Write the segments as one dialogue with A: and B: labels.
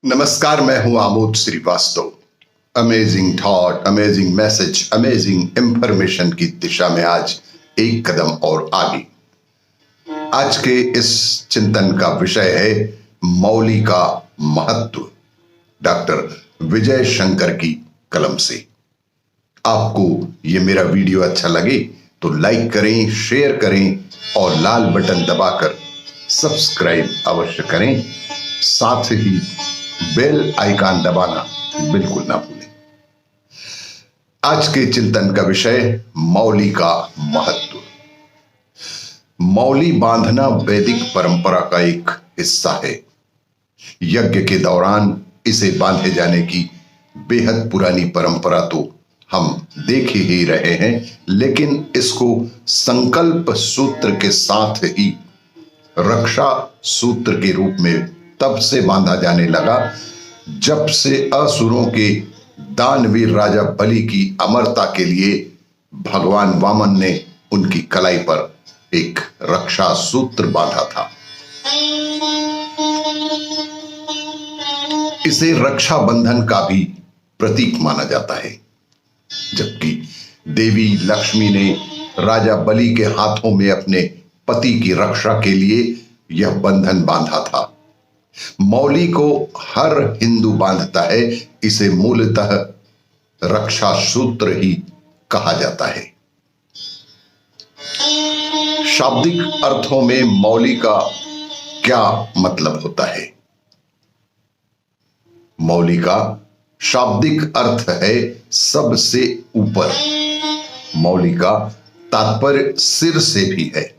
A: नमस्कार, मैं हूं Amod Srivastava. Amazing thought, amazing message, amazing information की दिशा में आज एक कदम और आगे। आज के इस चिंतन का विषय है मौली का महत्व, डॉक्टर विजय शंकर की कलम से। आपको ये मेरा वीडियो अच्छा लगे तो लाइक करें, शेयर करें और लाल बटन दबाकर सब्सक्राइब अवश्य करें। साथ ही बेल आइकन दबाना बिल्कुल ना भूलें। आज के चिंतन का विषय मौली का महत्व। मौली बांधना वैदिक परंपरा का एक हिस्सा है। यज्ञ के दौरान इसे बांधे जाने की बेहद पुरानी परंपरा तो हम देख ही रहे हैं, लेकिन इसको संकल्प सूत्र के साथ ही रक्षा सूत्र के रूप में तब से बांधा जाने लगा जब से असुरों के दानवीर राजा बलि की अमरता के लिए भगवान वामन ने उनकी कलाई पर एक रक्षा सूत्र बांधा था। इसे रक्षा बंधन का भी प्रतीक माना जाता है। जबकि देवी लक्ष्मी ने राजा बलि के हाथों में अपने पति की रक्षा के लिए यह बंधन बांधा था। मौली को हर हिंदू बांधता है। इसे मूलतः रक्षा सूत्र ही कहा जाता है। शाब्दिक अर्थों में मौली का क्या मतलब होता है? मौली का शाब्दिक अर्थ है सबसे ऊपर। मौली का तात्पर्य सिर से भी है।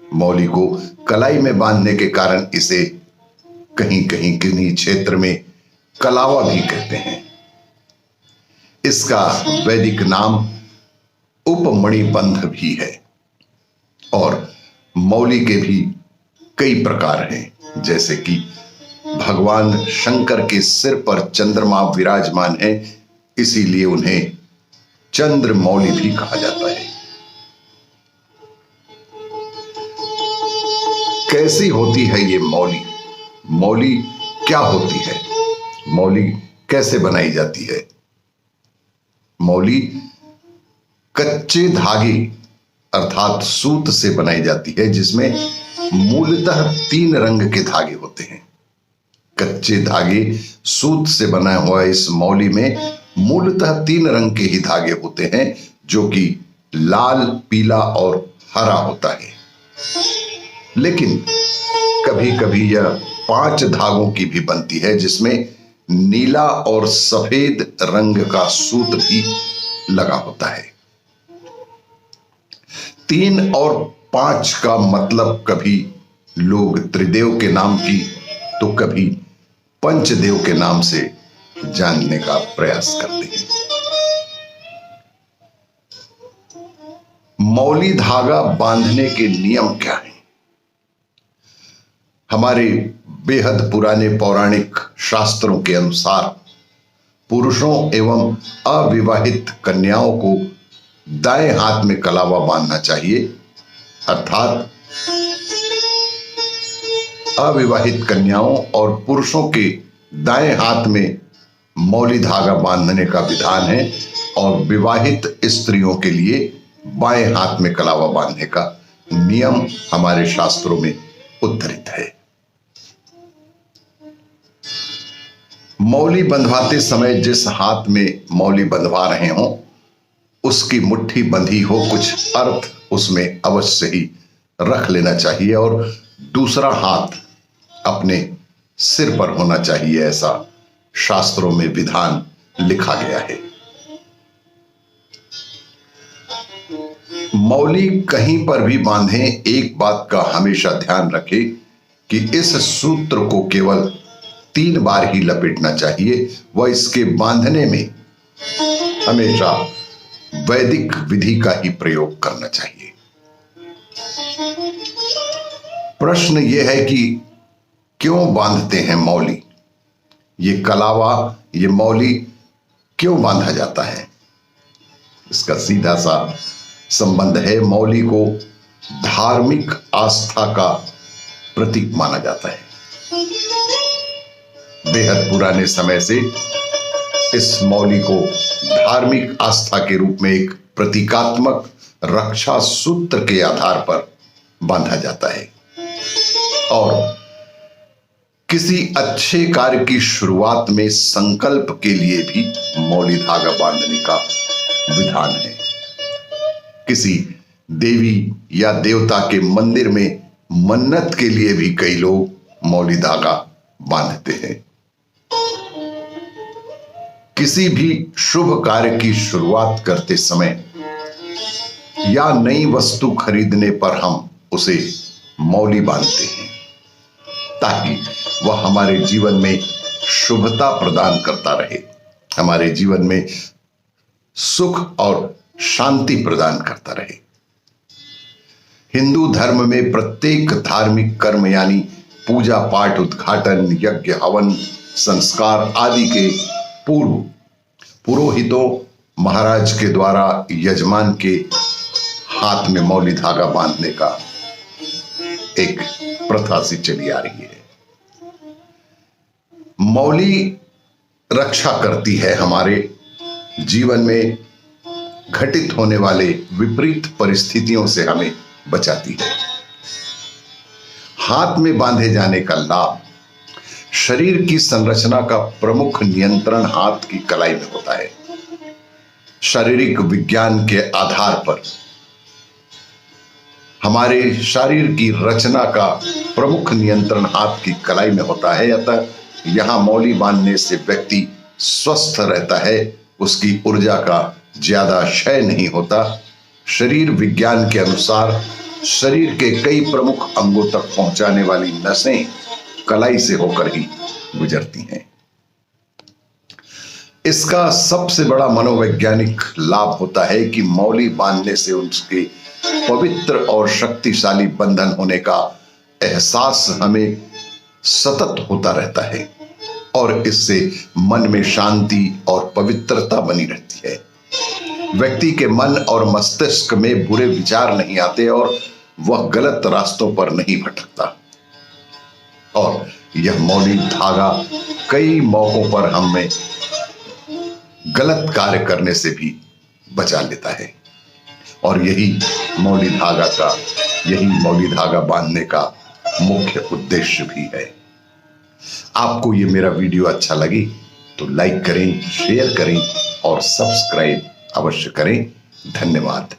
A: मौली को कलाई में बांधने के कारण इसे कहीं कहीं किन्हीं क्षेत्र में कलावा भी कहते हैं। इसका वैदिक नाम उपमणिबंध भी है। और मौली के भी कई प्रकार हैं, जैसे कि भगवान शंकर के सिर पर चंद्रमा विराजमान है, इसीलिए उन्हें चंद्र मौली भी कहा जाता है। कैसी होती है ये मौली? मौली क्या होती है? मौली कैसे बनाई जाती है? मौली कच्चे धागे अर्थात सूत से बनाई जाती है, जिसमें मूलतः 3 रंग के धागे होते हैं। कच्चे धागे सूत से बना हुआ इस मौली में मूलतः 3 रंग के ही धागे होते हैं, जो कि लाल, पीला और हरा होता है। लेकिन कभी कभी यह 5 धागों की भी बनती है, जिसमें नीला और सफेद रंग का सूत्र भी लगा होता है। 3 और 5 का मतलब कभी लोग त्रिदेव के नाम की तो कभी पंचदेव के नाम से जानने का प्रयास करते हैं। मौली धागा बांधने के नियम क्या हैं? हमारे बेहद पुराने पौराणिक शास्त्रों के अनुसार पुरुषों एवं अविवाहित कन्याओं को दाएं हाथ में कलावा बांधना चाहिए, अर्थात अविवाहित कन्याओं और पुरुषों के दाएं हाथ में मौली धागा बांधने का विधान है, और विवाहित स्त्रियों के लिए बाएं हाथ में कलावा बांधने का नियम हमारे शास्त्रों में उद्धृत है। मौली बंधवाते समय जिस हाथ में मौली बंधवा रहे हों उसकी मुट्ठी बंधी हो, कुछ अर्थ उसमें अवश्य ही रख लेना चाहिए, और दूसरा हाथ अपने सिर पर होना चाहिए। ऐसा शास्त्रों में विधान लिखा गया है। मौली कहीं पर भी बांधें, एक बात का हमेशा ध्यान रखें कि इस सूत्र को केवल 3 बार ही लपेटना चाहिए। वह इसके बांधने में हमेशा वैदिक विधि का ही प्रयोग करना चाहिए। प्रश्न यह है कि क्यों बांधते हैं मौली? ये कलावा, ये मौली क्यों बांधा जाता है? इसका सीधा सा संबंध है। मौली को धार्मिक आस्था का प्रतीक माना जाता है। बेहद पुराने समय से इस मौली को धार्मिक आस्था के रूप में एक प्रतीकात्मक रक्षा सूत्र के आधार पर बांधा जाता है और किसी अच्छे कार्य की शुरुआत में संकल्प के लिए भी मौली धागा बांधने का विधान है। किसी देवी या देवता के मंदिर में मन्नत के लिए भी कई लोग मौली धागा बांधते हैं। किसी भी शुभ कार्य की शुरुआत करते समय या नई वस्तु खरीदने पर हम उसे मौली बांधते हैं ताकि वह हमारे जीवन में शुभता प्रदान करता रहे, हमारे जीवन में सुख और शांति प्रदान करता रहे। हिंदू धर्म में प्रत्येक धार्मिक कर्म यानी पूजा पाठ, उद्घाटन, यज्ञ, हवन, संस्कार आदि के पूर्व पुरोहितों महाराज के द्वारा यजमान के हाथ में मौली धागा बांधने का एक प्रथा सी चली आ रही है। मौली रक्षा करती है हमारे जीवन में घटित होने वाले विपरीत परिस्थितियों से हमें बचाती है। हाथ में बांधे जाने का लाभ शरीर की संरचना का प्रमुख नियंत्रण हाथ की कलाई में होता है। शारीरिक विज्ञान के आधार पर हमारे शरीर की रचना का प्रमुख नियंत्रण हाथ की कलाई में होता है, अतः यहां मौली बांधने से व्यक्ति स्वस्थ रहता है, उसकी ऊर्जा का ज्यादा क्षय नहीं होता। शरीर विज्ञान के अनुसार शरीर के कई प्रमुख अंगों तक पहुंचाने वाली नसें कलाई से होकर ही गुजरती हैं। इसका सबसे बड़ा मनोवैज्ञानिक लाभ होता है कि मौली बांधने से उसके पवित्र और शक्तिशाली बंधन होने का एहसास हमें सतत होता रहता है और इससे मन में शांति और पवित्रता बनी रहती है। व्यक्ति के मन और मस्तिष्क में बुरे विचार नहीं आते और वह गलत रास्तों पर नहीं भटकता। और यह मौली धागा कई मौकों पर हमें गलत कार्य करने से भी बचा लेता है और यही मौली धागा बांधने का मुख्य उद्देश्य भी है। आपको ये मेरा वीडियो अच्छा लगे तो लाइक करें, शेयर करें और सब्सक्राइब अवश्य करें। धन्यवाद।